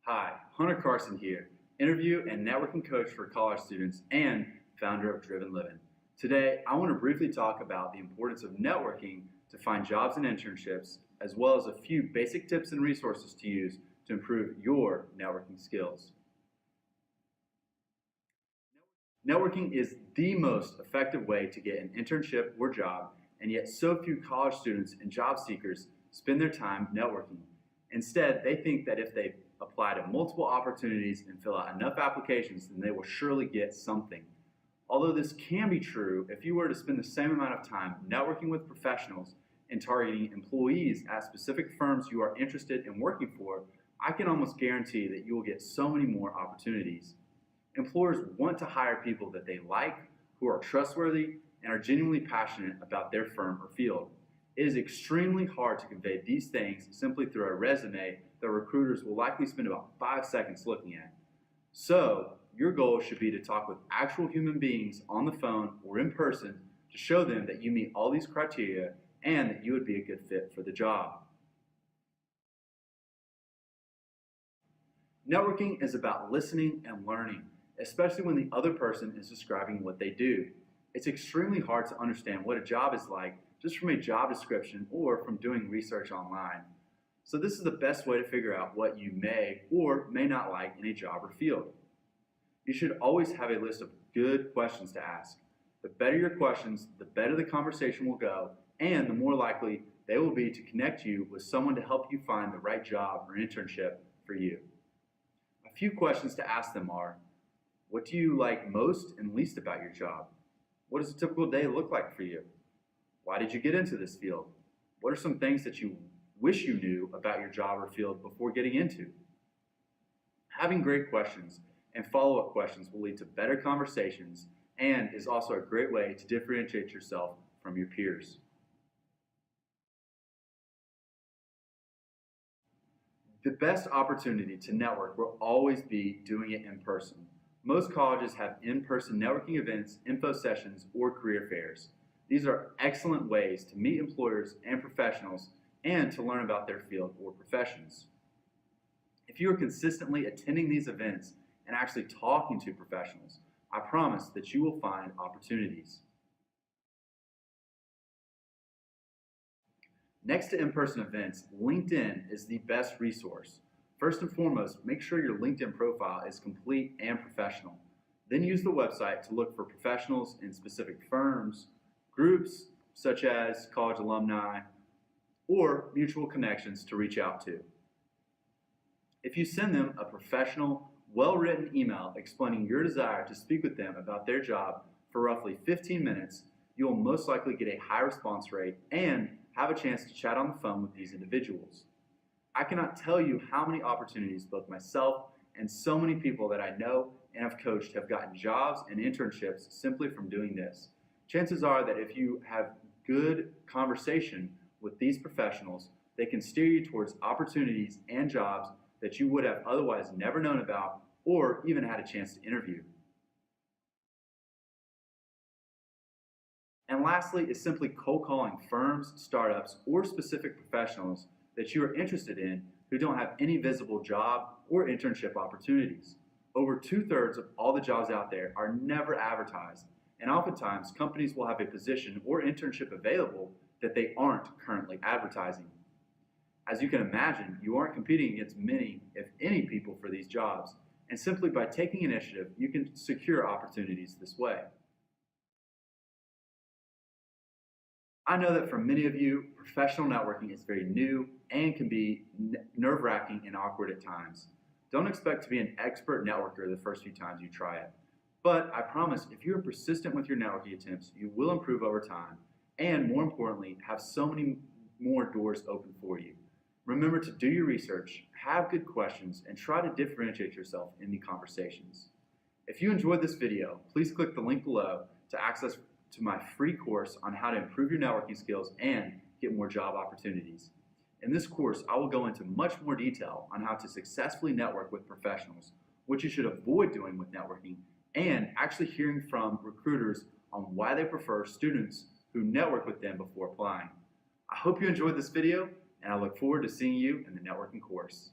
Hi, Hunter Carson here, interview and networking coach for college students and founder of Driven Living. Today, I want to briefly talk about the importance of networking to find jobs and internships, as well as a few basic tips and resources to use to improve your networking skills. Networking is the most effective way to get an internship or job, and yet so few college students and job seekers spend their time networking. Instead, they think that if they apply to multiple opportunities and fill out enough applications, then they will surely get something. Although this can be true, if you were to spend the same amount of time networking with professionals and targeting employees at specific firms you are interested in working for, I can almost guarantee that you will get so many more opportunities. Employers want to hire people that they like, who are trustworthy, and are genuinely passionate about their firm or field. It is extremely hard to convey these things simply through a resume that recruiters will likely spend about 5 seconds looking at. So, your goal should be to talk with actual human beings on the phone or in person to show them that you meet all these criteria and that you would be a good fit for the job. Networking is about listening and learning, especially when the other person is describing what they do. It's extremely hard to understand what a job is like just from a job description or from doing research online. So this is the best way to figure out what you may or may not like in a job or field. You should always have a list of good questions to ask. The better your questions, the better the conversation will go, and the more likely they will be to connect you with someone to help you find the right job or internship for you. A few questions to ask them are, what do you like most and least about your job? What does a typical day look like for you? Why did you get into this field? What are some things that you wish you knew about your job or field before getting into? Having great questions and follow-up questions will lead to better conversations and is also a great way to differentiate yourself from your peers. The best opportunity to network will always be doing it in person. Most colleges have in-person networking events, info sessions, or career fairs. These are excellent ways to meet employers and professionals and to learn about their field or professions. If you are consistently attending these events and actually talking to professionals, I promise that you will find opportunities. Next to in-person events, LinkedIn is the best resource. First and foremost, make sure your LinkedIn profile is complete and professional. Then use the website to look for professionals in specific firms, groups such as college alumni, or mutual connections to reach out to. If you send them a professional, well-written email explaining your desire to speak with them about their job for roughly 15 minutes, you will most likely get a high response rate and have a chance to chat on the phone with these individuals. I cannot tell you how many opportunities both myself and so many people that I know and have coached have gotten jobs and internships simply from doing this. Chances are that if you have good conversation with these professionals, they can steer you towards opportunities and jobs that you would have otherwise never known about or even had a chance to interview. And lastly is simply cold calling firms, startups, or specific professionals that you are interested in who don't have any visible job or internship opportunities. Over 2/3 of all the jobs out there are never advertised, and oftentimes companies will have a position or internship available that they aren't currently advertising. As you can imagine, you aren't competing against many, if any, people for these jobs, and simply by taking initiative, you can secure opportunities this way. I know that for many of you, professional networking is very new and can be nerve-wracking and awkward at times. Don't expect to be an expert networker the first few times you try it. But I promise if you are persistent with your networking attempts, you will improve over time and, more importantly, have so many more doors open for you. Remember to do your research, have good questions, and try to differentiate yourself in the conversations. If you enjoyed this video, please click the link below to access to my free course on how to improve your networking skills and get more job opportunities. In this course, I will go into much more detail on how to successfully network with professionals, what you should avoid doing with networking, and actually hearing from recruiters on why they prefer students who network with them before applying. I hope you enjoyed this video, and I look forward to seeing you in the networking course.